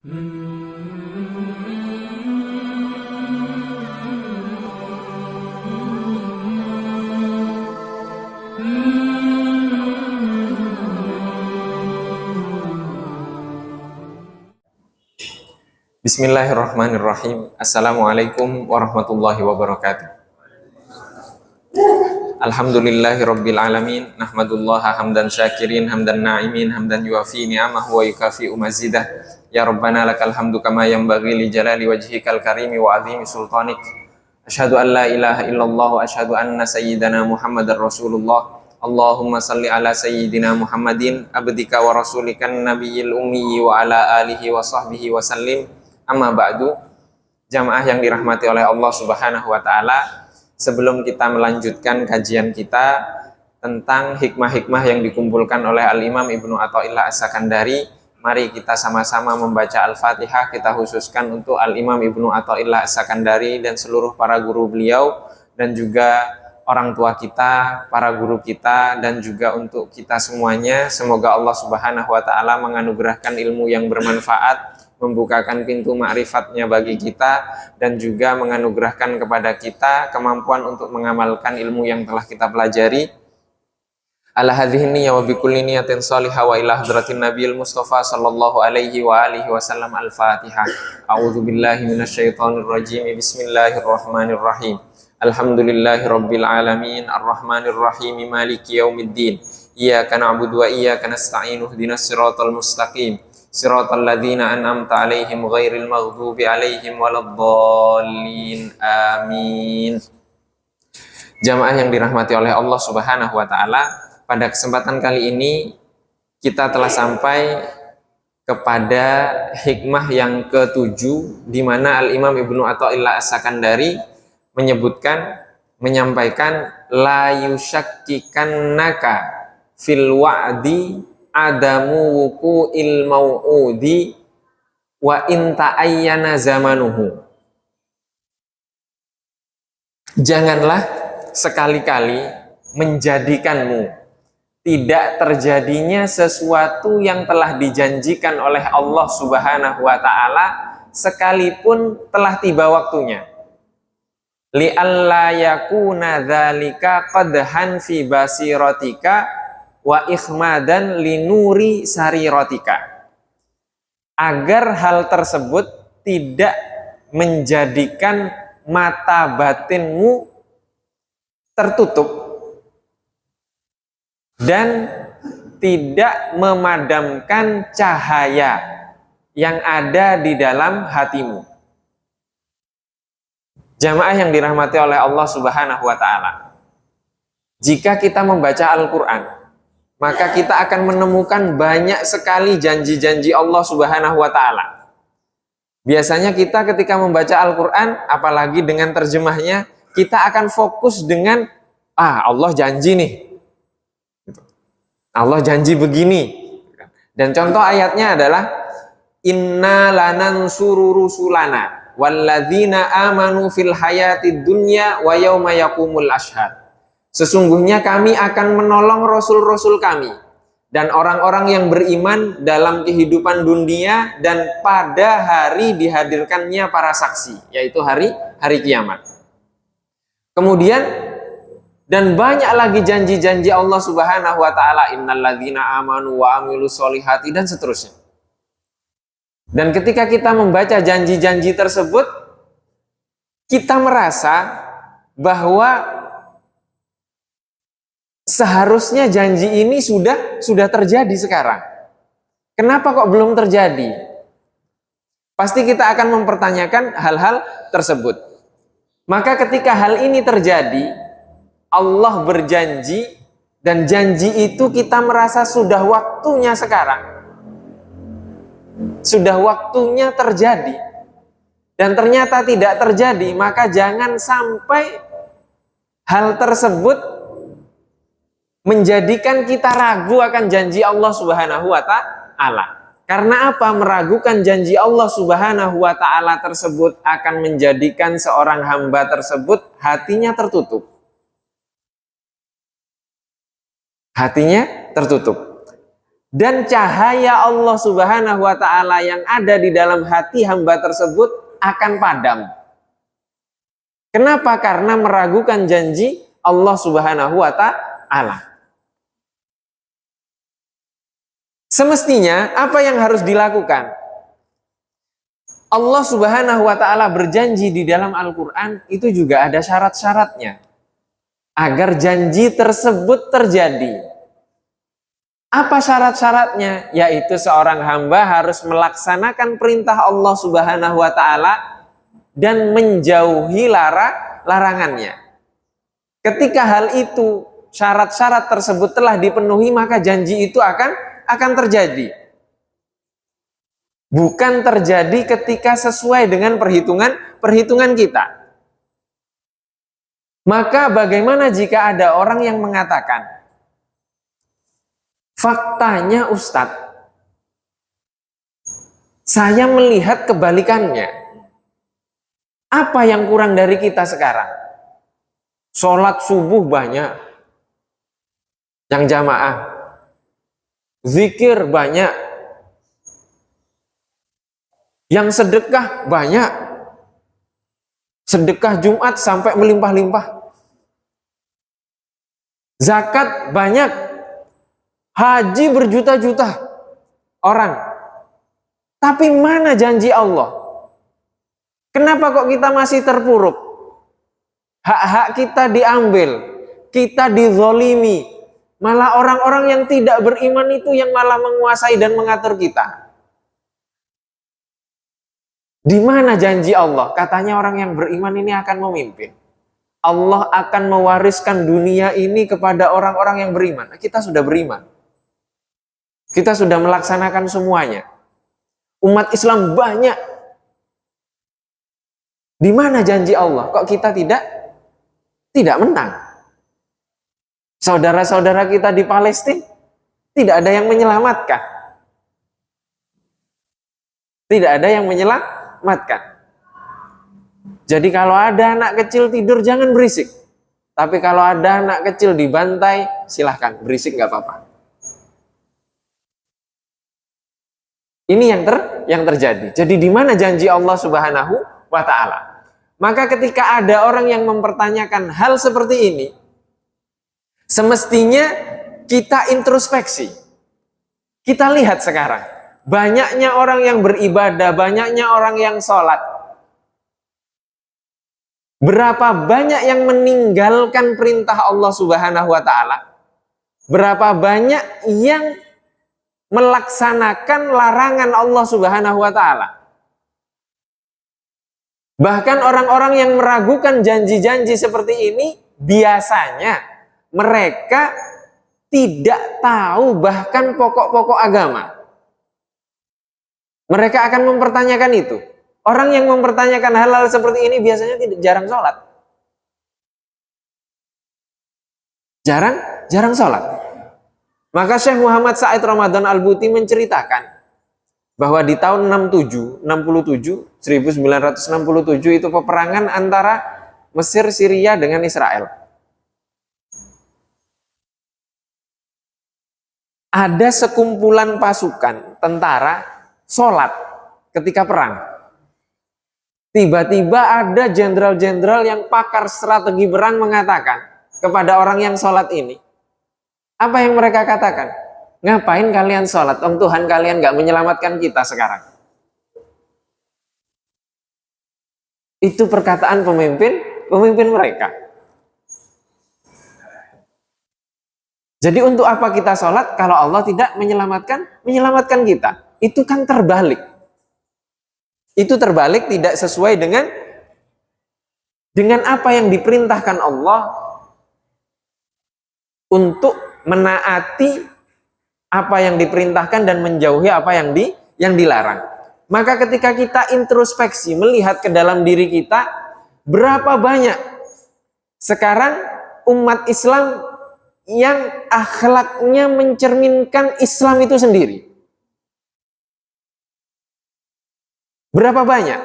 Bismillahirrahmanirrahim. Assalamualaikum warahmatullahi wabarakatuh. Alhamdulillahirabbil alamin. Nahmadullaha hamdan syakirin, hamdan na'imin, hamdan yuafi ni'amahu wa yukafi'u mazidah. Ya Rabbana lakal hamdu kama yanbaghi li jalali wajhikal karimi wa 'azimi sultanik. Asyhadu an la ilaha illallah wa asyhadu anna sayyidana Muhammadar Rasulullah. Allahumma salli ala sayyidina Muhammadin abdika wa rasulikan nabiyil ummi wa ala alihi wa sahbihi wa sallim. Amma ba'du. Jamaah yang dirahmati oleh Allah Subhanahu wa taala, sebelum kita melanjutkan kajian kita tentang hikmah-hikmah yang dikumpulkan oleh Al-Imam Ibnu Athaillah As-Sakandari, mari kita sama-sama membaca Al-Fatihah. Kita khususkan untuk Al-Imam Ibnu Athaillah As-Sakandari dan seluruh para guru beliau, dan juga orang tua kita, para guru kita, dan juga untuk kita semuanya. Semoga Allah Subhanahu wa taala menganugerahkan ilmu yang bermanfaat, membukakan pintu ma'rifatnya bagi kita, dan juga menganugerahkan kepada kita kemampuan untuk mengamalkan ilmu yang telah kita pelajari. Ala hadhihi niyyah wa bikulli niyatin shalihah wa ila hadratin nabiyil mustafa sallallahu alaihi wa alihi wasallam. Al-Fatihah. A'udzu billahi minasyaitonir rajim. Bismillahirrahmanirrahim. Alhamdulillahirabbil alamin, arrahmanir rahim, maliki yaumiddin. Iyyaka na'budu wa iyyaka nasta'in. Ihdinas siratal mustaqim. Siratal ladzina an'amta 'alaihim ghairil maghdubi 'alaihim waladdallin. Amin. Jamaah yang dirahmati oleh Allah Subhanahu wa taala, pada kesempatan kali ini kita telah sampai kepada hikmah yang ketujuh, di mana Al-Imam Ibnu Athaillah As-Sakandari menyampaikan la yushakkikannaka fil wa'di adamu wuqu'il mau'udi wa in ta'ayyana zamanuhu. Janganlah sekali-kali menjadikanmu tidak terjadinya sesuatu yang telah dijanjikan oleh Allah Subhanahu wa taala sekalipun telah tiba waktunya. Li'alla yakuna dzalika qadhan fi basiratika wa ikhmadan linuri sariratika, agar hal tersebut tidak menjadikan mata batinmu tertutup dan tidak memadamkan cahaya yang ada di dalam hatimu. Jamaah yang dirahmati oleh Allah Subhanahu wa taala, jika kita membaca Al-Qur'an, maka kita akan menemukan banyak sekali janji-janji Allah Subhanahu wa taala. Biasanya kita ketika membaca Al-Qur'an, apalagi dengan terjemahnya, kita akan fokus dengan Allah janji nih. Allah janji begini. Dan contoh ayatnya adalah inna lanansuru rusulana walladzina amanu fil hayatid dunya wa yauma yaqumul ashhad. Sesungguhnya kami akan menolong rasul-rasul kami dan orang-orang yang beriman dalam kehidupan dunia dan pada hari dihadirkannya para saksi, yaitu hari kiamat. Kemudian, dan banyak lagi janji-janji Allah Subhanahu wa taala, innalladzina amanu wa amilus solihati, dan seterusnya. Dan ketika kita membaca janji-janji tersebut, kita merasa bahwa seharusnya janji ini sudah terjadi sekarang. Kenapa kok belum terjadi? Pasti kita akan mempertanyakan hal-hal tersebut. Maka ketika hal ini terjadi, Allah berjanji, dan janji itu kita merasa sudah waktunya sekarang, sudah waktunya terjadi, dan ternyata tidak terjadi, maka jangan sampai hal tersebut menjadikan kita ragu akan janji Allah Subhanahu wa taala. Karena apa? Meragukan janji Allah Subhanahu wa taala tersebut akan menjadikan seorang hamba tersebut hatinya tertutup. Hatinya tertutup. dan cahaya Allah Subhanahu wa taala yang ada di dalam hati hamba tersebut akan padam. Kenapa? Karena meragukan janji Allah Subhanahu wa taala. Semestinya apa yang harus dilakukan? Allah Subhanahu wa taala berjanji di dalam Al-Qur'an itu juga ada syarat-syaratnya agar janji tersebut terjadi. Apa syarat-syaratnya? Yaitu seorang hamba harus melaksanakan perintah Allah Subhanahu wa taala dan menjauhi larangannya. Ketika hal itu, syarat-syarat tersebut telah dipenuhi, maka janji itu akan terjadi. Bukan terjadi ketika sesuai dengan perhitungan kita. Maka bagaimana jika ada orang yang mengatakan, faktanya Ustadz, saya melihat kebalikannya. Apa yang kurang dari kita sekarang? Sholat subuh banyak yang jamaah, zikir banyak, yang sedekah banyak, sedekah Jumat sampai melimpah-limpah, zakat banyak, haji berjuta-juta orang. Tapi mana janji Allah? Kenapa kok kita masih terpuruk? Hak-hak kita diambil, kita dizolimi. Malah orang-orang yang tidak beriman itu yang malah menguasai dan mengatur kita. Di mana janji Allah? Katanya orang yang beriman ini akan memimpin. Allah akan mewariskan dunia ini kepada orang-orang yang beriman. Kita sudah beriman. Kita sudah melaksanakan semuanya. Umat Islam banyak. Di mana janji Allah? Kok kita tidak menang? Saudara-saudara kita di Palestina tidak ada yang menyelamatkan. Tidak ada yang menyelamatkan. Jadi kalau ada anak kecil tidur jangan berisik. Tapi kalau ada anak kecil dibantai, silahkan berisik, nggak apa-apa. Ini yang terjadi. Jadi di mana janji Allah Subhanahu wa taala? Maka ketika ada orang yang mempertanyakan hal seperti ini, semestinya kita introspeksi. Kita lihat sekarang, banyaknya orang yang beribadah, banyaknya orang yang sholat. Berapa banyak yang meninggalkan perintah Allah Subhanahu wa taala? Berapa banyak yang melaksanakan larangan Allah Subhanahu wa taala? Bahkan orang-orang yang meragukan janji-janji seperti ini, biasanya mereka tidak tahu bahkan pokok-pokok agama. Mereka akan mempertanyakan itu. Orang yang mempertanyakan hal-hal seperti ini biasanya jarang sholat. Jarang sholat. Maka Syekh Muhammad Said Ramadan Al-Buti menceritakan bahwa di tahun 1967 itu peperangan antara Mesir, Syria dengan Israel. Ada sekumpulan pasukan tentara sholat ketika perang. Tiba-tiba ada jenderal-jenderal yang pakar strategi perang mengatakan kepada orang yang sholat ini, apa yang mereka katakan? Ngapain kalian sholat? Tuhan kalian gak menyelamatkan kita sekarang. Itu perkataan pemimpin mereka. Jadi untuk apa kita sholat kalau Allah tidak menyelamatkan kita? Itu kan terbalik. Itu terbalik, tidak sesuai dengan apa yang diperintahkan Allah untuk menaati apa yang diperintahkan dan menjauhi apa yang dilarang. Maka ketika kita introspeksi, melihat ke dalam diri kita, berapa banyak sekarang umat Islam yang akhlaknya mencerminkan Islam itu sendiri? Berapa banyak?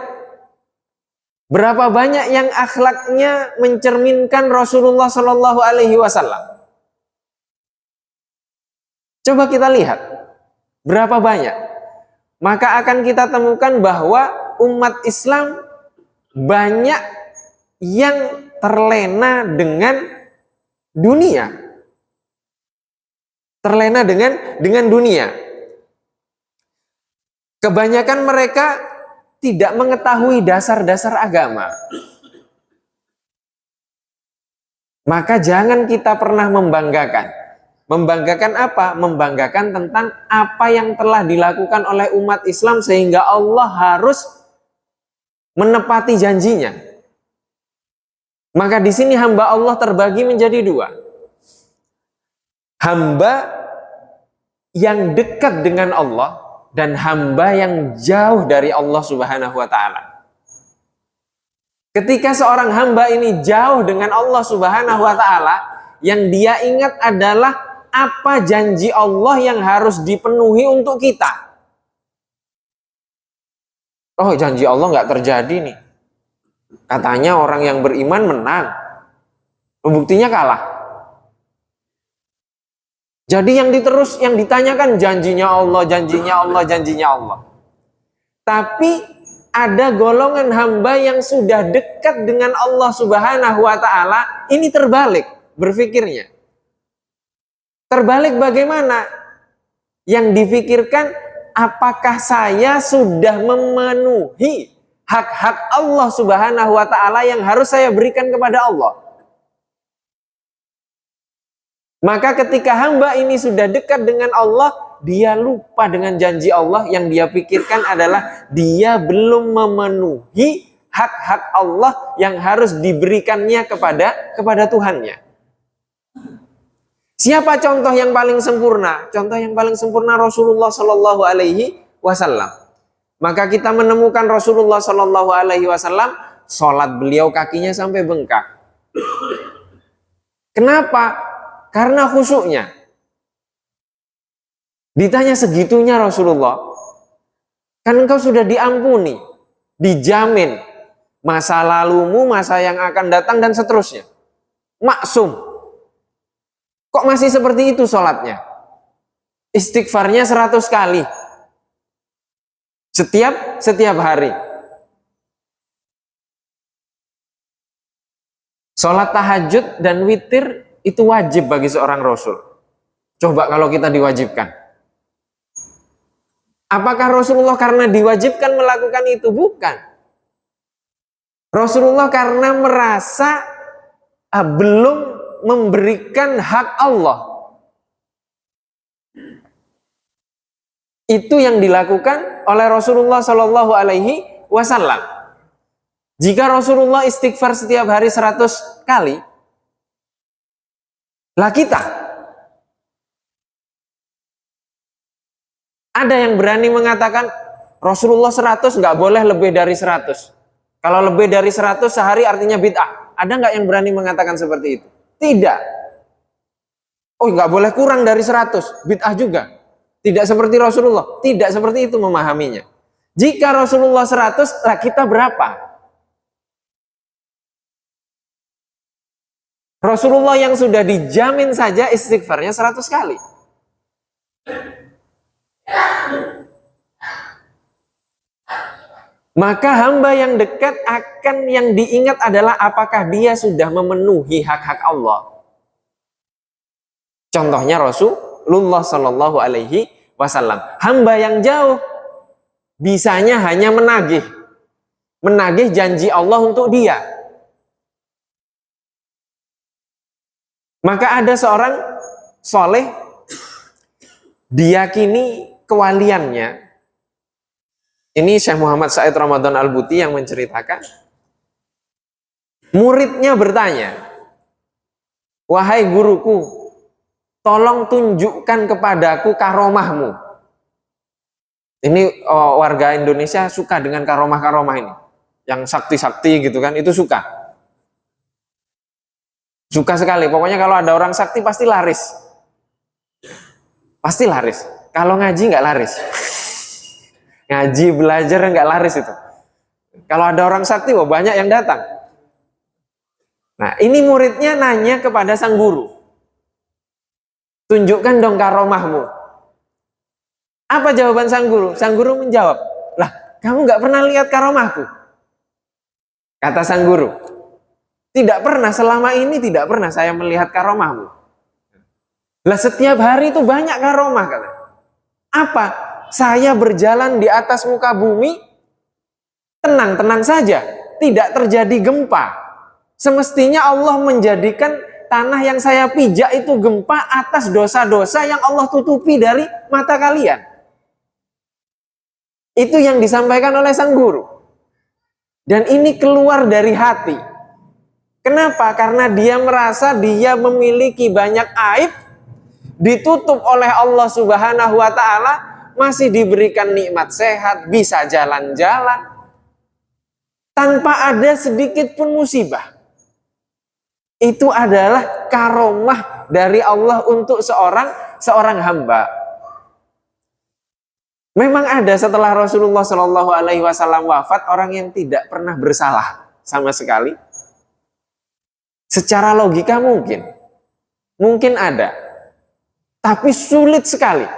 Berapa banyak yang akhlaknya mencerminkan Rasulullah Shallallahu Alaihi Wasallam? Coba kita lihat. Berapa banyak? Maka akan kita temukan bahwa umat Islam banyak yang terlena dengan dunia. Terlena dengan dunia. Kebanyakan mereka tidak mengetahui dasar-dasar agama. Maka jangan kita pernah membanggakan. Membanggakan apa? Membanggakan tentang apa yang telah dilakukan oleh umat Islam sehingga Allah harus menepati janjinya. Maka di sini hamba Allah terbagi menjadi dua. Hamba yang dekat dengan Allah dan hamba yang jauh dari Allah Subhanahu wa taala. Ketika seorang hamba ini jauh dengan Allah Subhanahu wa taala, yang dia ingat adalah apa janji Allah yang harus dipenuhi untuk kita. Oh, janji Allah nggak terjadi nih. Katanya orang yang beriman menang. Buktinya kalah. Jadi yang ditanyakan janjinya Allah, janjinya Allah, janjinya Allah. Tapi ada golongan hamba yang sudah dekat dengan Allah Subhanahu wa taala, ini terbalik berpikirnya. Terbalik bagaimana? Yang difikirkan, apakah saya sudah memenuhi hak-hak Allah Subhanahu wa taala yang harus saya berikan kepada Allah? Maka ketika hamba ini sudah dekat dengan Allah, dia lupa dengan janji Allah. Yang dia pikirkan adalah dia belum memenuhi hak-hak Allah yang harus diberikannya kepada Tuhannya. Siapa contoh yang paling sempurna? Contoh yang paling sempurna Rasulullah Shallallahu Alaihi Wasallam. Maka kita menemukan Rasulullah Shallallahu Alaihi Wasallam, sholat beliau kakinya sampai bengkak. Kenapa? Karena khusyuknya. Ditanya segitunya Rasulullah, kan engkau sudah diampuni, dijamin masa lalumu, masa yang akan datang dan seterusnya. Maksum. Kok masih seperti itu sholatnya? Istighfarnya 100 kali. Setiap hari. Sholat tahajud dan witir itu wajib bagi seorang Rasul. Coba kalau kita diwajibkan. Apakah Rasulullah karena diwajibkan melakukan itu? Bukan. Rasulullah karena merasa belum memberikan hak Allah. Itu yang dilakukan oleh Rasulullah Shallallahu Alaihi Wasallam. Jika Rasulullah istighfar setiap hari 100 kali, lah kita ada yang berani mengatakan Rasulullah 100 nggak boleh lebih dari 100. Kalau lebih dari 100 sehari artinya bid'ah. Ada nggak yang berani mengatakan seperti itu? Tidak. Oh, nggak boleh kurang dari 100, bid'ah juga. Tidak seperti Rasulullah, tidak seperti itu memahaminya. Jika Rasulullah 100, lah kita berapa? Rasulullah yang sudah dijamin saja istighfarnya 100 kali. Maka hamba yang dekat akan yang diingat adalah apakah dia sudah memenuhi hak-hak Allah. Contohnya Rasulullah Shallallahu Alaihi Wasallam. Hamba yang jauh bisanya hanya menagih janji Allah untuk dia. Maka ada seorang soleh diyakini kewaliannya. Ini Syekh Muhammad Said Ramadan Al-Buti yang menceritakan. Muridnya bertanya, wahai guruku, tolong tunjukkan kepadaku karomahmu. Ini warga Indonesia suka dengan karomah-karomah ini. Yang sakti-sakti gitu kan, itu suka. Suka sekali, pokoknya kalau ada orang sakti pasti laris. Pasti laris. Kalau ngaji nggak laris. Ngaji, belajar nggak laris itu. Kalau ada orang sakti, wah banyak yang datang. Nah, ini muridnya nanya kepada sang guru. Tunjukkan dong karomahmu. Apa jawaban sang guru? Sang guru menjawab, lah kamu nggak pernah lihat karomahku? Kata sang guru, tidak pernah, selama ini tidak pernah saya melihat karomahmu. Lah setiap hari itu banyak karomah, kata. Apa? Saya berjalan di atas muka bumi, tenang-tenang saja, tidak terjadi gempa. Semestinya Allah menjadikan tanah yang saya pijak itu gempa atas dosa-dosa yang Allah tutupi dari mata kalian. Itu yang disampaikan oleh sang guru. Dan ini keluar dari hati. Kenapa? Karena dia merasa dia memiliki banyak aib, ditutup oleh Allah Subhanahu wa Ta'ala, masih diberikan nikmat sehat, bisa jalan-jalan tanpa ada sedikit pun musibah. Itu adalah karomah dari Allah untuk seorang hamba. Memang ada setelah Rasulullah Shallallahu Alaihi Wasallam wafat orang yang tidak pernah bersalah sama sekali. Secara logika mungkin ada, tapi sulit sekali.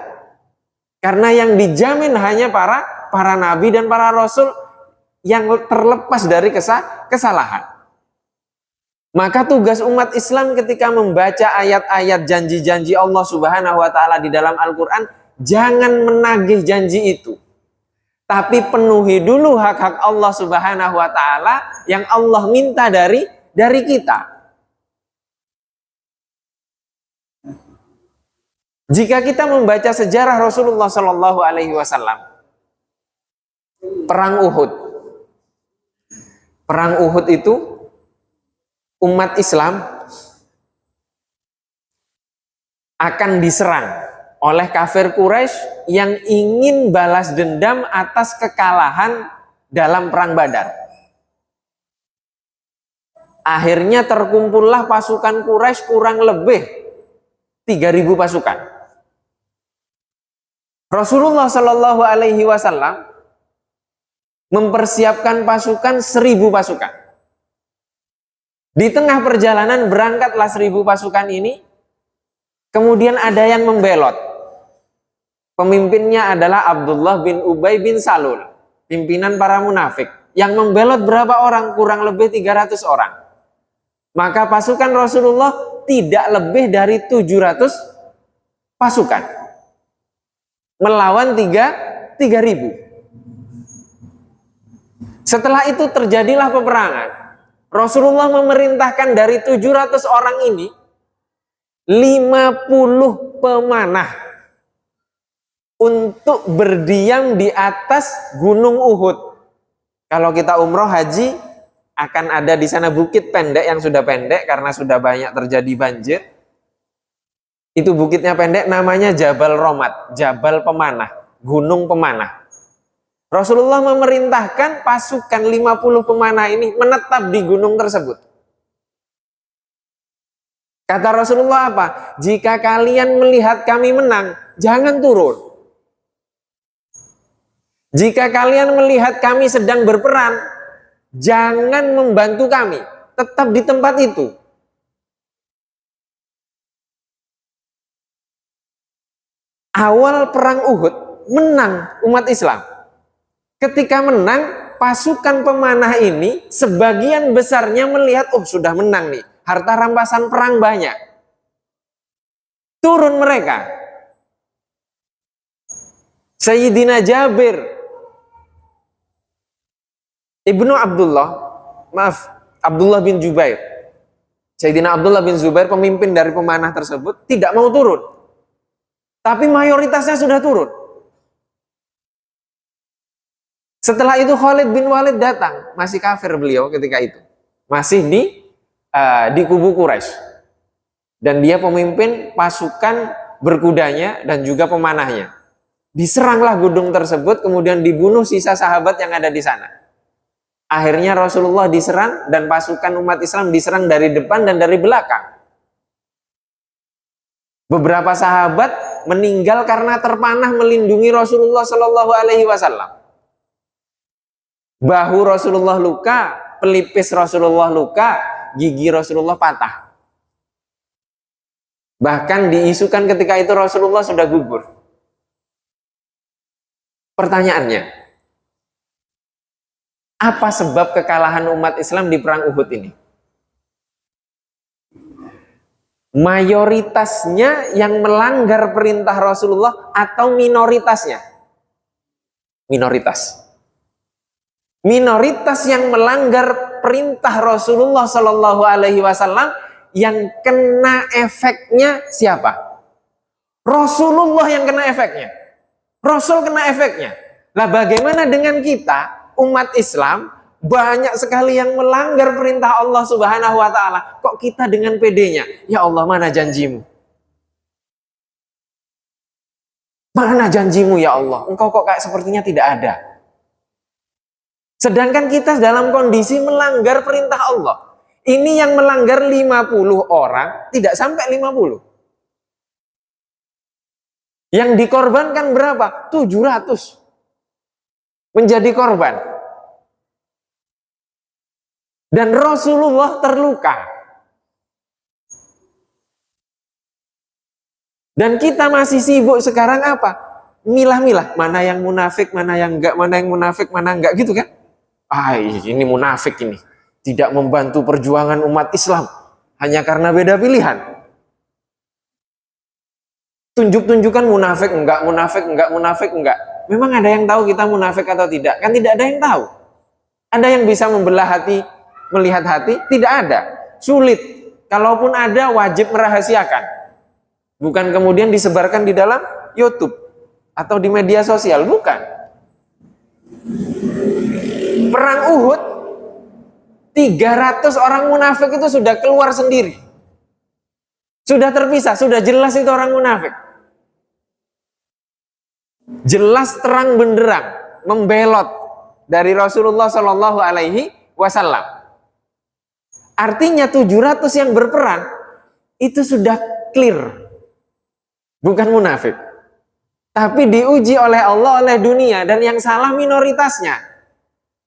Karena yang dijamin hanya para nabi dan para rasul yang terlepas dari kesalahan. Maka tugas umat Islam ketika membaca ayat-ayat janji-janji Allah Subhanahu wa Ta'ala di dalam Al-Quran, jangan menagih janji itu, tapi penuhi dulu hak-hak Allah Subhanahu wa Ta'ala yang Allah minta dari kita. Jika kita membaca sejarah Rasulullah Shallallahu Alaihi Wasallam, perang Uhud itu umat Islam akan diserang oleh kafir Quraisy yang ingin balas dendam atas kekalahan dalam perang Badar. Akhirnya terkumpullah pasukan Quraisy kurang lebih 3.000 pasukan. Rasulullah Shallallahu Alaihi Wasallam mempersiapkan pasukan 1.000 pasukan. Di tengah perjalanan berangkatlah 1.000 pasukan ini, kemudian ada yang membelot. Pemimpinnya adalah Abdullah bin Ubay bin Salul, pimpinan para munafik. Yang membelot berapa orang? Kurang lebih 300 orang. Maka pasukan Rasulullah tidak lebih dari 700 pasukan melawan 3.000. Setelah itu terjadilah peperangan. Rasulullah memerintahkan dari 700 orang ini 50 pemanah untuk berdiam di atas gunung Uhud. Kalau kita umroh haji akan ada di sana bukit pendek yang sudah pendek karena sudah banyak terjadi banjir. Itu bukitnya pendek, namanya Jabal Romat, Jabal Pemanah, Gunung Pemanah. Rasulullah memerintahkan pasukan 50 pemanah ini menetap di gunung tersebut. Kata Rasulullah apa? Jika kalian melihat kami menang, jangan turun. Jika kalian melihat kami sedang berperang, jangan membantu kami, tetap di tempat itu. Awal perang Uhud menang umat Islam. Ketika menang, pasukan pemanah ini sebagian besarnya melihat, oh sudah menang nih, harta rampasan perang banyak. Turun mereka. Sayyidina Jabir Ibnu Abdullah bin Jubair. Sayyidina Abdullah bin Zubair, pemimpin dari pemanah tersebut, tidak mau turun. Tapi mayoritasnya sudah turun. Setelah itu Khalid bin Walid datang, masih kafir beliau ketika itu. Masih di kubu Quraisy. Dan dia pemimpin pasukan berkudanya dan juga pemanahnya. Diseranglah gunung tersebut, kemudian dibunuh sisa sahabat yang ada di sana. Akhirnya Rasulullah diserang dan pasukan umat Islam diserang dari depan dan dari belakang. Beberapa sahabat meninggal karena terpanah melindungi Rasulullah Shallallahu Alaihi Wasallam. Bahu Rasulullah luka, pelipis Rasulullah luka, gigi Rasulullah patah. Bahkan diisukan ketika itu Rasulullah sudah gugur. Pertanyaannya, apa sebab kekalahan umat Islam di perang Uhud ini? Mayoritasnya yang melanggar perintah Rasulullah atau minoritasnya? Minoritas. Minoritas yang melanggar perintah Rasulullah Shallallahu Alaihi Wasallam, yang kena efeknya siapa? Rasulullah yang kena efeknya. Rasul kena efeknya. Lah bagaimana dengan kita, umat Islam, banyak sekali yang melanggar perintah Allah Subhanahu wa taala. Kok kita dengan pedenya? Ya Allah, mana janjimu? Mana janjimu ya Allah? Engkau kok kayak sepertinya tidak ada. Sedangkan kita dalam kondisi melanggar perintah Allah. Ini yang melanggar 50 orang, tidak sampai 50. Yang dikorbankan berapa? 700 menjadi korban. Dan Rasulullah terluka. Dan kita masih sibuk sekarang apa? Milah-milah, mana yang munafik, mana yang enggak, mana yang munafik, mana enggak, gitu kan? Ini munafik ini. Tidak membantu perjuangan umat Islam. Hanya karena beda pilihan. Tunjuk-tunjukkan munafik enggak, munafik enggak, munafik enggak. Memang ada yang tahu kita munafik atau tidak? Kan tidak ada yang tahu. Ada yang bisa membelah hati, melihat hati? Tidak ada. Sulit. Kalaupun ada, wajib merahasiakan. Bukan kemudian disebarkan di dalam YouTube atau di media sosial. Bukan. Perang Uhud, 300 orang munafik itu sudah keluar sendiri. Sudah terpisah, sudah jelas itu orang munafik. Jelas terang benderang, membelot dari Rasulullah Shallallahu Alaihi Wasallam. Artinya 700 yang berperang itu sudah clear, bukan munafik. Tapi diuji oleh Allah, oleh dunia, dan yang salah minoritasnya.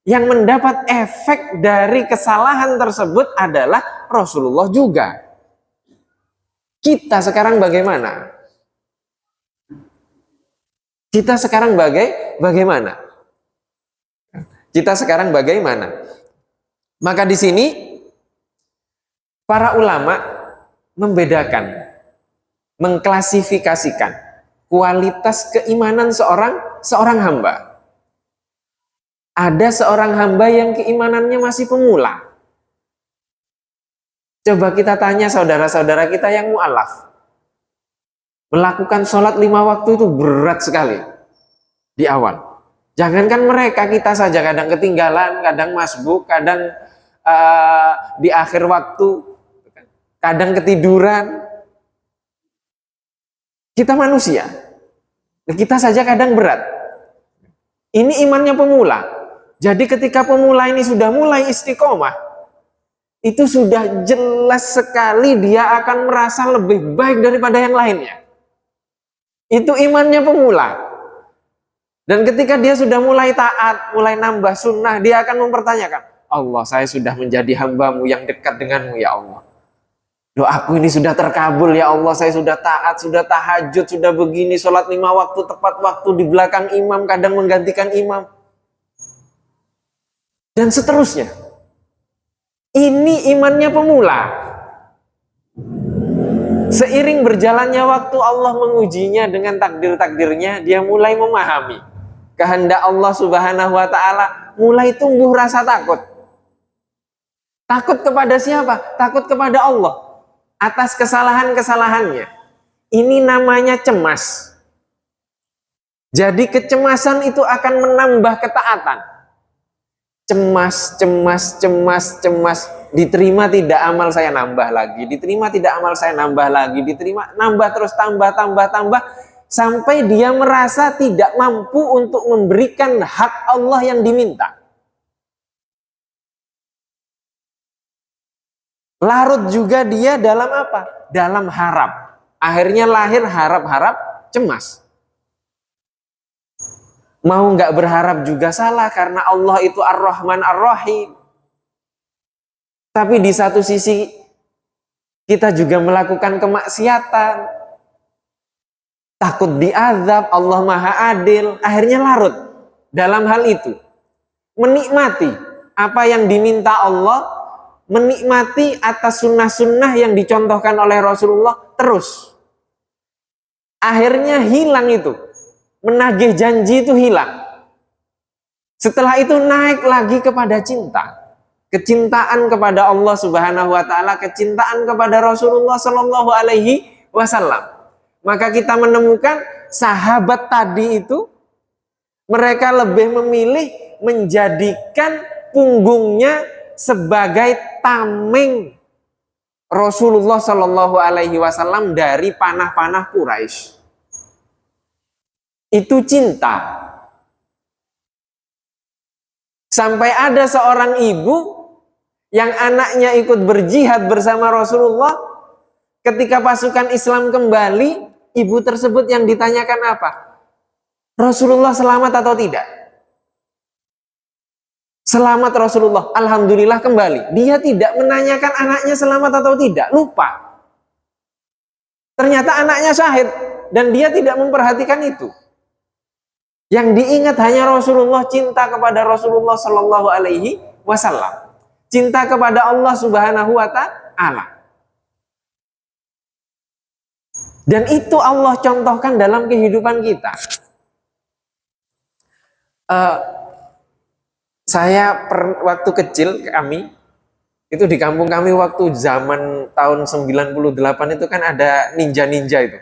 Yang mendapat efek dari kesalahan tersebut adalah Rasulullah juga. Kita sekarang bagaimana? Kita sekarang bagaimana? Kita sekarang bagaimana? Maka di sini para ulama membedakan, mengklasifikasikan kualitas keimanan seorang hamba. Ada seorang hamba yang keimanannya masih pemula. Coba kita tanya saudara-saudara kita yang mu'alaf. Melakukan sholat 5 waktu itu berat sekali di awal. Jangankan mereka, kita saja kadang ketinggalan, kadang masbuk, kadang di akhir waktu, kadang ketiduran. Kita manusia, kita saja kadang berat. Ini imannya pemula. Jadi ketika pemula ini sudah mulai istiqomah, itu sudah jelas sekali dia akan merasa lebih baik daripada yang lainnya. Itu imannya pemula. Dan ketika dia sudah mulai taat, mulai nambah sunnah, dia akan mempertanyakan, Allah, saya sudah menjadi hambamu yang dekat denganmu ya Allah. Doaku ini sudah terkabul ya Allah, saya sudah taat, sudah tahajud, sudah begini, sholat 5 waktu tepat waktu, di belakang imam, kadang menggantikan imam. Dan seterusnya. Ini imannya pemula. Seiring berjalannya waktu, Allah mengujinya dengan takdir-takdirnya, dia mulai memahami kehendak Allah Subhanahu wa taala, mulai tumbuh rasa takut. Takut kepada siapa? Takut kepada Allah atas kesalahan-kesalahannya. Ini namanya cemas. Jadi kecemasan itu akan menambah ketaatan. Cemas. Diterima tidak, amal saya nambah lagi. Diterima tidak, amal saya nambah lagi. Diterima, nambah terus, tambah. Sampai dia merasa tidak mampu untuk memberikan hak Allah yang diminta. Larut juga dia dalam apa? Dalam harap. Akhirnya lahir harap-harap cemas. Mau nggak berharap juga salah, karena Allah itu Ar-Rahman Ar-Rahim. Tapi di satu sisi kita juga melakukan kemaksiatan. takut diazab, Allah Maha Adil, akhirnya larut dalam hal itu. Menikmati apa yang diminta Allah, menikmati atas sunnah-sunnah yang dicontohkan oleh Rasulullah terus. Akhirnya hilang itu. Menagih janji itu hilang. Setelah itu naik lagi kepada cinta. Kecintaan kepada Allah Subhanahu wa taala, kecintaan kepada Rasulullah Shallallahu alaihi wasallam. Maka kita menemukan sahabat tadi itu mereka lebih memilih menjadikan punggungnya sebagai tameng Rasulullah Shallallahu alaihi wasallam dari panah-panah Quraisy. Itu cinta. Sampai ada seorang ibu yang anaknya ikut berjihad bersama Rasulullah, ketika pasukan Islam kembali, ibu tersebut yang ditanyakan apa? Rasulullah selamat atau tidak? Selamat Rasulullah, alhamdulillah kembali. Dia tidak menanyakan anaknya selamat atau tidak, lupa. Ternyata anaknya syahid dan dia tidak memperhatikan itu. Yang diingat hanya Rasulullah, cinta kepada Rasulullah Sallallahu Alaihi Wasallam, cinta kepada Allah Subhanahu Wa Taala. Dan itu Allah contohkan dalam kehidupan kita. Waktu kecil kami itu di kampung kami waktu zaman tahun 98 itu kan ada ninja-ninja itu.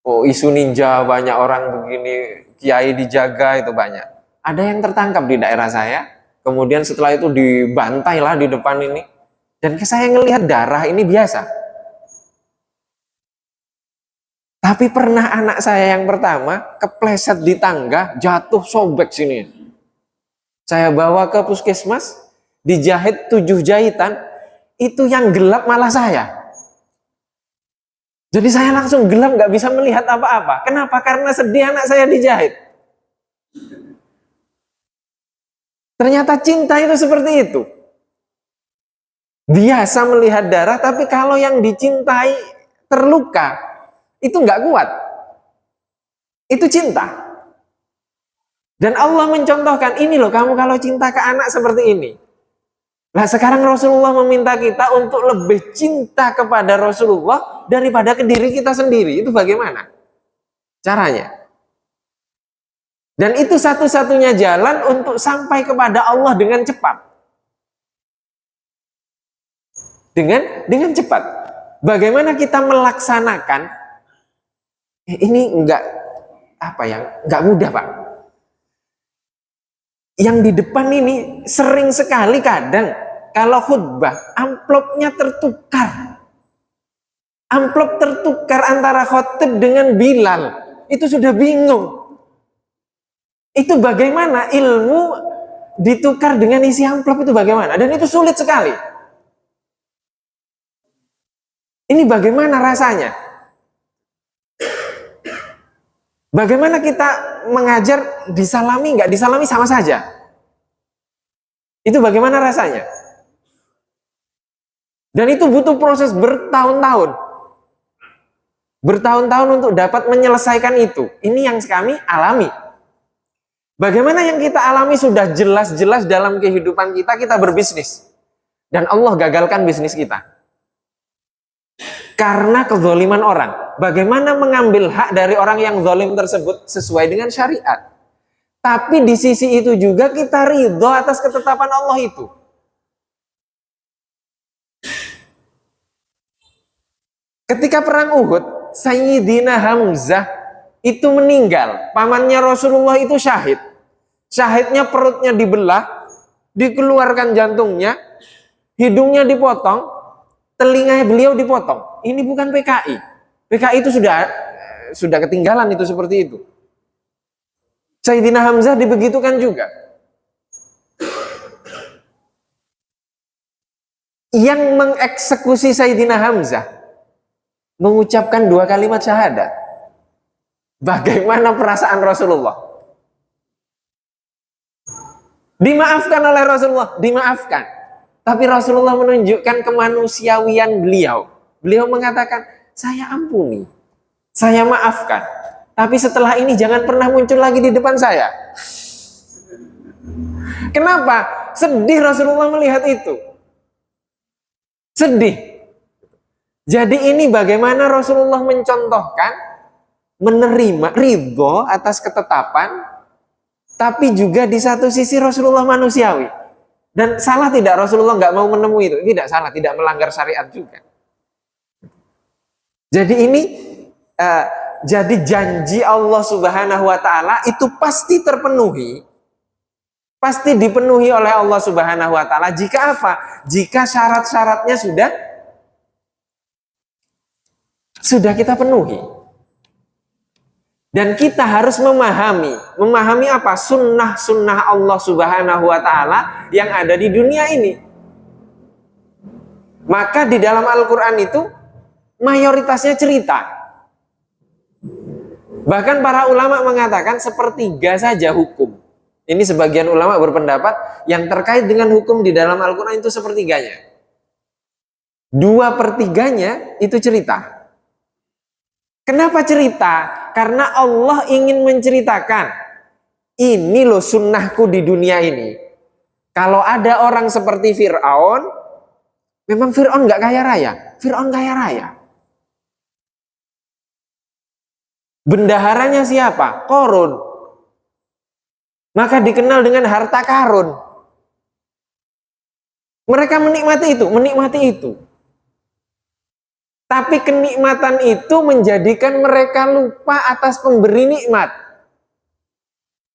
Oh, isu ninja, banyak orang begini, kiai dijaga itu banyak. Ada yang tertangkap di daerah saya, kemudian setelah itu dibantai lah di depan ini. Dan saya ngelihat darah ini biasa. Tapi pernah anak saya yang pertama kepleset di tangga, jatuh sobek sini. Saya bawa ke puskesmas, dijahit 7 jahitan, itu yang gelap malah saya. Jadi saya langsung gelap, nggak bisa melihat apa-apa. Kenapa? Karena sedih anak saya dijahit. Ternyata cinta itu seperti itu. Biasa melihat darah, tapi kalau yang dicintai terluka, itu nggak kuat. Itu cinta. Dan Allah mencontohkan, ini loh kamu kalau cinta ke anak seperti ini. Nah sekarang Rasulullah meminta kita untuk lebih cinta kepada Rasulullah daripada ke diri kita sendiri. Itu bagaimana caranya? Dan itu satu-satunya jalan untuk sampai kepada Allah dengan cepat. Dengan cepat. Bagaimana kita melaksanakan? Ini enggak mudah, Pak. Yang di depan ini sering sekali kadang kalau khutbah amplopnya tertukar. Amplop tertukar antara khotib dengan Bilal. Itu sudah bingung. Itu bagaimana ilmu ditukar dengan isi amplop itu bagaimana? Dan itu sulit sekali. Ini bagaimana rasanya? Bagaimana kita mengajar disalami nggak disalami sama saja? Itu bagaimana rasanya? Dan itu butuh proses bertahun-tahun. Bertahun-tahun untuk dapat menyelesaikan itu. Ini yang kami alami. Bagaimana yang kita alami sudah jelas-jelas dalam kehidupan kita, kita berbisnis. Dan Allah gagalkan bisnis kita. Karena kezaliman orang. Bagaimana mengambil hak dari orang yang zalim tersebut sesuai dengan syariat. Tapi di sisi itu juga kita ridho atas ketetapan Allah itu. Ketika perang Uhud, Sayyidina Hamzah itu meninggal. Pamannya Rasulullah itu syahid. Syahidnya perutnya dibelah, dikeluarkan jantungnya, hidungnya dipotong, telinganya beliau dipotong. Ini bukan PKI. PKI itu sudah ketinggalan itu seperti itu. Sayyidina Hamzah dibegitukan juga. Yang mengeksekusi Sayyidina Hamzah mengucapkan 2 kalimat syahadat. Bagaimana perasaan Rasulullah? Dimaafkan oleh Rasulullah, dimaafkan. Tapi Rasulullah menunjukkan kemanusiawian beliau. Beliau mengatakan, saya ampuni. Saya maafkan. Tapi setelah ini jangan pernah muncul lagi di depan saya. Kenapa? Sedih Rasulullah melihat itu. Sedih. Jadi ini bagaimana Rasulullah mencontohkan menerima ridho atas ketetapan, tapi juga di satu sisi Rasulullah manusiawi. Dan salah tidak Rasulullah nggak mau menemui itu? Tidak salah, tidak melanggar syariat juga. Jadi ini jadi janji Allah Subhanahu wa taala itu pasti terpenuhi. Pasti dipenuhi oleh Allah Subhanahu wa taala jika apa? Jika syarat-syaratnya sudah kita penuhi. Dan kita harus memahami apa? Sunnah-sunnah Allah Subhanahu wa taala yang ada di dunia ini. Maka di dalam Al-Qur'an itu mayoritasnya cerita. Bahkan para ulama mengatakan sepertiga saja hukum. Ini sebagian ulama berpendapat yang terkait dengan hukum di dalam Al-Quran itu sepertiganya. 2/3 itu cerita. Kenapa cerita? Karena Allah ingin menceritakan, ini loh sunnahku di dunia ini. Kalau ada orang seperti Fir'aun, memang Fir'aun nggak kaya raya. Fir'aun kaya raya. Bendaharanya siapa? Qarun. Maka dikenal dengan harta karun. Mereka menikmati itu. Tapi kenikmatan itu menjadikan mereka lupa atas pemberi nikmat.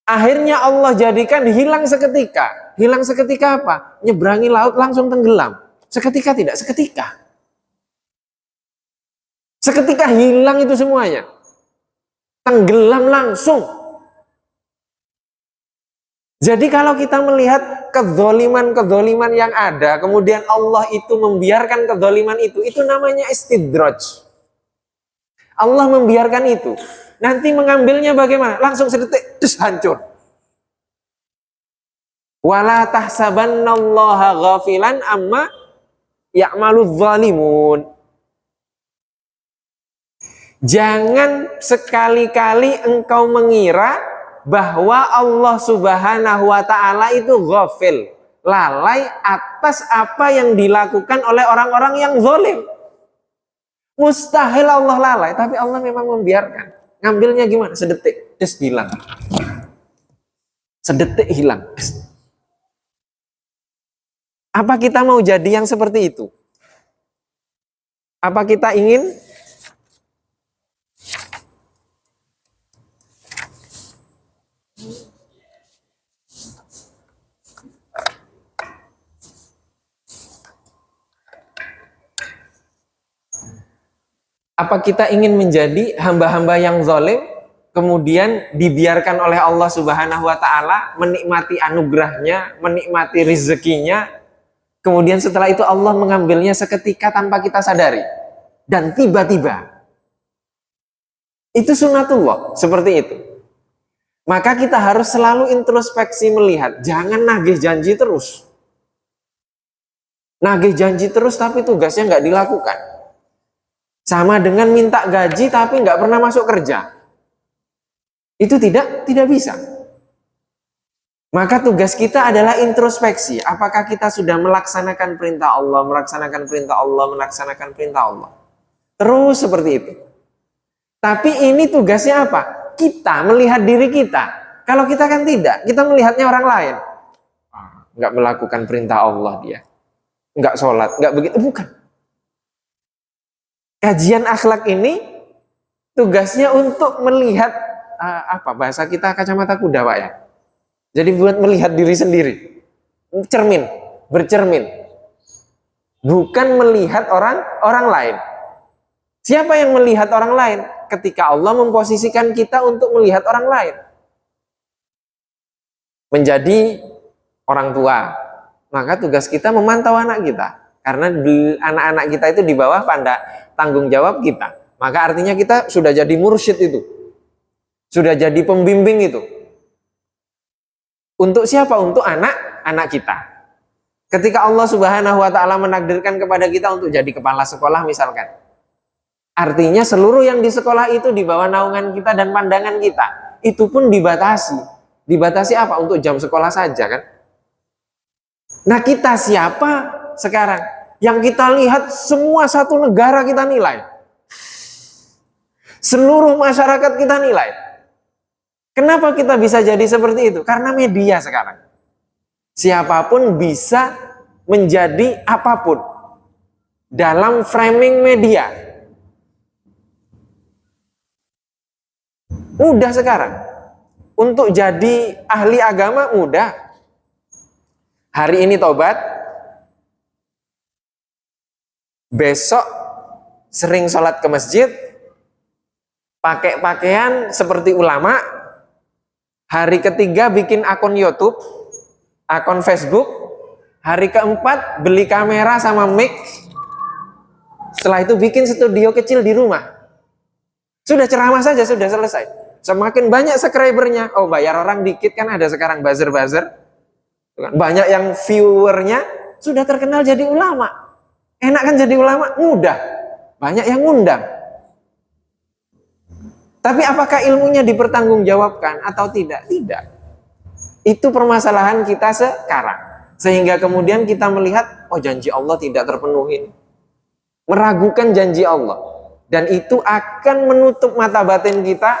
Akhirnya Allah jadikan hilang seketika. Hilang seketika apa? Nyeberangi laut langsung tenggelam. Seketika tidak, seketika. Seketika hilang itu semuanya. Tenggelam langsung. Jadi kalau kita melihat kedzoliman yang ada, kemudian Allah itu membiarkan kedzoliman itu namanya istidraj. Allah membiarkan itu. Nanti mengambilnya bagaimana? Langsung sedetik, terus hancur. Wala tahsabannallaha ghafilan amma ya'maludz zalimun. Jangan sekali-kali engkau mengira bahwa Allah Subhanahu wa taala itu ghafil, lalai atas apa yang dilakukan oleh orang-orang yang zalim. Mustahil Allah lalai, tapi Allah memang membiarkan. Ngambilnya gimana? Sedetik, terus hilang. Sedetik hilang. Apa kita mau jadi yang seperti itu? Apa kita ingin menjadi hamba-hamba yang zalim, kemudian dibiarkan oleh Allah Subhanahu wa taala menikmati anugerahnya, menikmati rezekinya, kemudian setelah itu Allah mengambilnya seketika tanpa kita sadari, dan tiba-tiba. Itu sunnatullah, seperti itu. Maka kita harus selalu introspeksi melihat, jangan nagih janji terus. Nagih janji terus tapi tugasnya nggak dilakukan. Sama dengan minta gaji tapi nggak pernah masuk kerja. Itu tidak bisa. Maka tugas kita adalah introspeksi. Apakah kita sudah melaksanakan perintah Allah, melaksanakan perintah Allah. Terus seperti itu. Tapi ini tugasnya apa? Kita melihat diri kita. Kalau kita kan tidak, kita melihatnya orang lain. Nggak melakukan perintah Allah dia. Nggak sholat, nggak begitu. Bukan. Kajian akhlak ini tugasnya untuk melihat bahasa kita kacamata kuda, Pak ya. Jadi buat melihat diri sendiri. Bercermin. Bukan melihat orang lain. Siapa yang melihat orang lain? Ketika Allah memposisikan kita untuk melihat orang lain. Menjadi orang tua, maka tugas kita memantau anak kita. Karena anak-anak kita itu di bawah tanggung jawab kita. Maka artinya kita sudah jadi mursyid itu. Sudah jadi pembimbing itu. Untuk siapa? Untuk anak-anak kita. Ketika Allah Subhanahu wa taala menakdirkan kepada kita untuk jadi kepala sekolah misalkan. Artinya seluruh yang di sekolah itu di bawah naungan kita dan pandangan kita. Itu pun dibatasi. Dibatasi apa? Untuk jam sekolah saja kan. Nah kita siapa sekarang? Yang kita lihat semua satu negara kita nilai. Seluruh masyarakat kita nilai. Kenapa kita bisa jadi seperti itu? Karena media sekarang. Siapapun bisa menjadi apapun dalam framing media. Mudah sekarang. Untuk jadi ahli agama mudah. Hari ini tobat, besok sering sholat ke masjid, pakai pakaian seperti ulama, hari ketiga bikin akun YouTube, akun Facebook, hari keempat beli kamera sama mic, setelah itu bikin studio kecil di rumah. Sudah ceramah saja, sudah selesai. Semakin banyak subscribernya, oh bayar orang dikit kan ada sekarang buzzer-buzzer. Banyak yang viewernya sudah terkenal jadi ulama. Enak kan jadi ulama? Mudah. Banyak yang ngundang. Tapi apakah ilmunya dipertanggungjawabkan atau tidak? Tidak. Itu permasalahan kita sekarang. Sehingga kemudian kita melihat, oh janji Allah tidak terpenuhi. Meragukan janji Allah. Dan itu akan menutup mata batin kita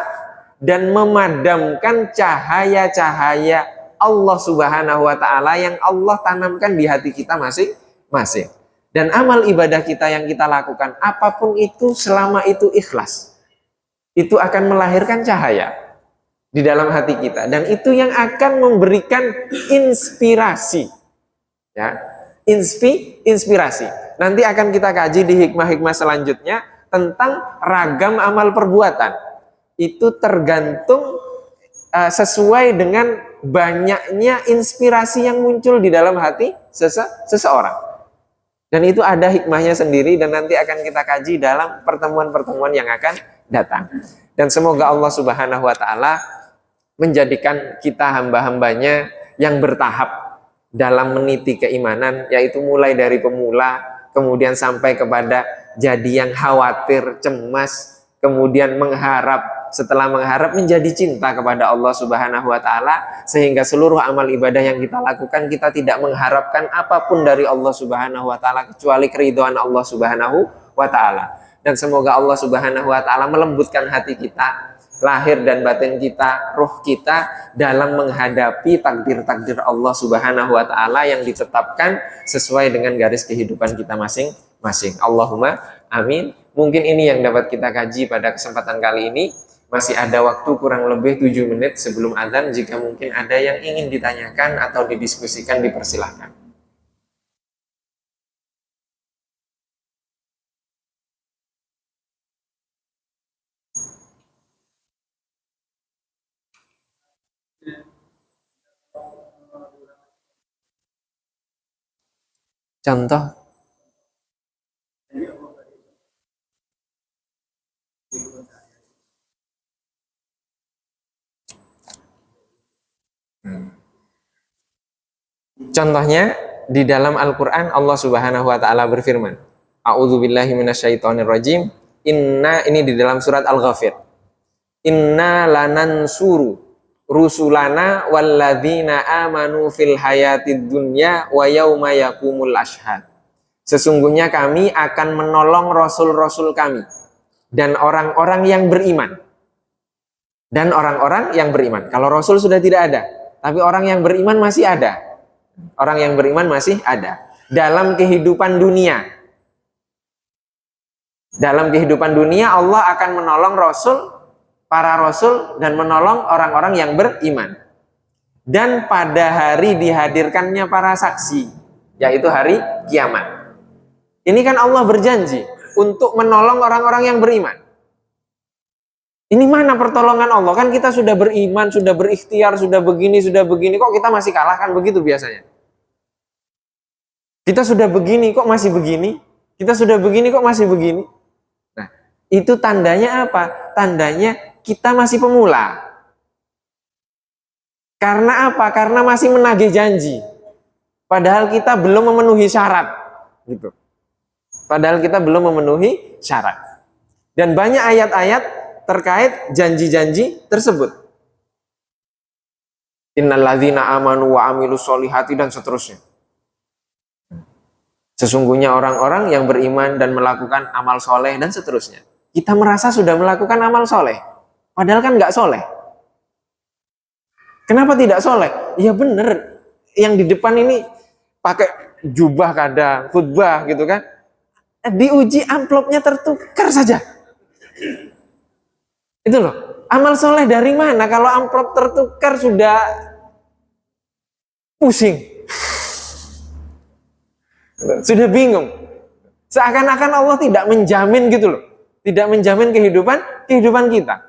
dan memadamkan cahaya-cahaya Allah Subhanahu wa ta'ala yang Allah tanamkan di hati kita masing-masing. Dan amal ibadah kita yang kita lakukan, apapun itu selama itu ikhlas, itu akan melahirkan cahaya di dalam hati kita. Dan itu yang akan memberikan inspirasi. Ya, inspirasi. Nanti akan kita kaji di hikmah-hikmah selanjutnya tentang ragam amal perbuatan. Itu tergantung sesuai dengan banyaknya inspirasi yang muncul di dalam hati seseorang. Dan itu ada hikmahnya sendiri dan nanti akan kita kaji dalam pertemuan-pertemuan yang akan datang. Dan semoga Allah Subhanahu wa ta'ala menjadikan kita hamba-hambanya yang bertahap dalam meniti keimanan, yaitu mulai dari pemula, kemudian sampai kepada jadi yang khawatir, cemas, kemudian mengharap, setelah mengharap menjadi cinta kepada Allah Subhanahu wa ta'ala, sehingga seluruh amal ibadah yang kita lakukan kita tidak mengharapkan apapun dari Allah Subhanahu wa ta'ala kecuali keridhaan Allah Subhanahu wa ta'ala. Dan semoga Allah Subhanahu wa ta'ala melembutkan hati kita, lahir dan batin kita, ruh kita dalam menghadapi takdir-takdir Allah Subhanahu wa ta'ala yang ditetapkan sesuai dengan garis kehidupan kita masing-masing. Allahumma amin. Mungkin ini yang dapat kita kaji pada kesempatan kali ini. Masih ada waktu kurang lebih 7 menit sebelum adzan. Jika mungkin ada yang ingin ditanyakan atau didiskusikan, dipersilahkan. Contoh. Contohnya di dalam Al-Quran Allah Subhanahu wa ta'ala berfirman, A'udzubillahi minasyaitonirrajim. Inna, ini di dalam surat Al-Ghafir. Inna lanansuru rusulana walladzina amanu fil hayatid dunya wa yauma yakumul ashhad. Sesungguhnya kami akan menolong rasul-rasul kami dan orang-orang yang beriman. Dan orang-orang yang beriman. Kalau rasul sudah tidak ada, tapi orang yang beriman masih ada. Orang yang beriman masih ada dalam kehidupan dunia. Dalam kehidupan dunia Allah akan menolong rasul, para rasul, dan menolong orang-orang yang beriman. Dan pada hari dihadirkannya para saksi, yaitu hari kiamat. Ini kan Allah berjanji untuk menolong orang-orang yang beriman. Ini mana pertolongan Allah? Kan kita sudah beriman, sudah berikhtiar, sudah begini, kok kita masih kalah, kan begitu biasanya. Kita sudah begini, kok masih begini? Kita sudah begini, kok masih begini? Nah, itu tandanya apa? Tandanya kita masih pemula. Karena apa? Karena masih menagih janji. Padahal kita belum memenuhi syarat. Gitu. Padahal kita belum memenuhi syarat. Dan banyak ayat-ayat terkait janji-janji tersebut. Innalladzina amanu wa amilus solihati dan seterusnya. Sesungguhnya orang-orang yang beriman dan melakukan amal soleh dan seterusnya. Kita merasa sudah melakukan amal soleh, padahal kan nggak soleh. Kenapa tidak soleh? Ya bener, yang di depan ini pakai jubah kadang, khutbah gitu kan. Diuji amplopnya tertukar saja. Itu loh, amal soleh dari mana kalau amplop tertukar sudah pusing. Sudah bingung. Seakan-akan Allah tidak menjamin gitu loh. Tidak menjamin kehidupan kita.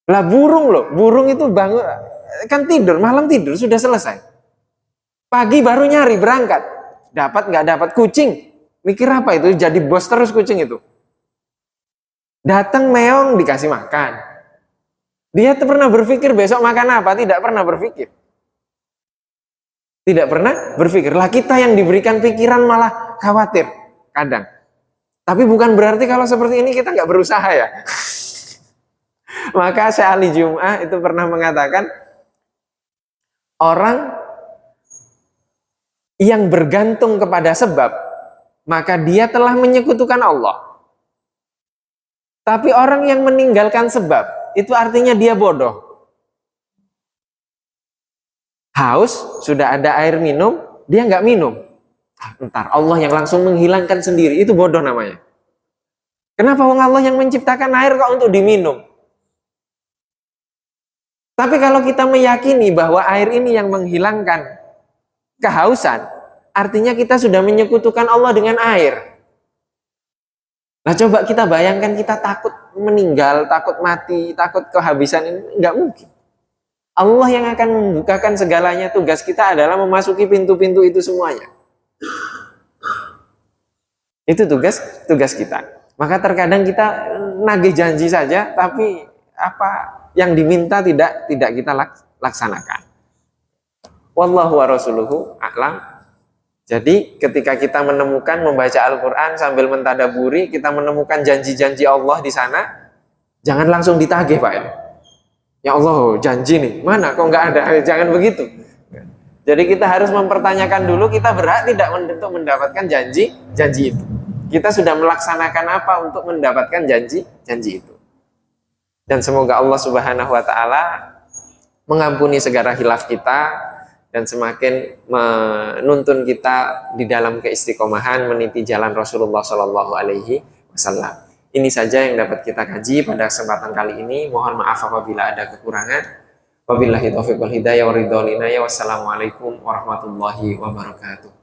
Lah burung loh, burung itu bangun kan tidur, malam tidur sudah selesai. Pagi baru nyari berangkat. Dapat nggak dapat, kucing. Mikir apa itu? Jadi bos terus kucing itu. Datang meong dikasih makan. Dia pernah berpikir besok makan apa? Tidak pernah berpikir. Tidak pernah berpikir. Lah kita yang diberikan pikiran malah khawatir kadang. Tapi bukan berarti kalau seperti ini kita nggak berusaha ya. Maka Syekh Ali Jum'ah itu pernah mengatakan, orang yang bergantung kepada sebab, maka dia telah menyekutukan Allah. Tapi orang yang meninggalkan sebab, itu artinya dia bodoh. Haus, sudah ada air minum, dia nggak minum. Entar Allah yang langsung menghilangkan sendiri, itu bodoh namanya. Kenapa wong Allah yang menciptakan air kok untuk diminum? Tapi kalau kita meyakini bahwa air ini yang menghilangkan kehausan, artinya kita sudah menyekutukan Allah dengan air. Nah coba kita bayangkan kita takut meninggal, takut mati, takut kehabisan, ini nggak mungkin. Allah yang akan membukakan segalanya, tugas kita adalah memasuki pintu-pintu itu semuanya. Itu tugas kita. Maka terkadang kita nagih janji saja, tapi apa yang diminta tidak kita laksanakan. Wallahu wa rasuluhu a'lam. Jadi ketika kita menemukan membaca Al-Quran sambil mentadaburi, kita menemukan janji-janji Allah di sana, jangan langsung ditagih Pak. Ya Allah, janji nih, mana kok nggak ada? Jangan begitu. Jadi kita harus mempertanyakan dulu, kita berhak tidak untuk mendapatkan janji itu. Kita sudah melaksanakan apa untuk mendapatkan janji itu. Dan semoga Allah Subhanahu wa Ta'ala mengampuni segala hilaf kita dan semakin menuntun kita di dalam keistiqomahan meniti jalan Rasulullah Shallallahu Alaihi Wasallam. Ini saja yang dapat kita kaji pada kesempatan kali ini. Mohon maaf apabila ada kekurangan. Wabillahi taufiq wal hidayah wa ridho linaya. Wassalamualaikum warahmatullahi wabarakatuh.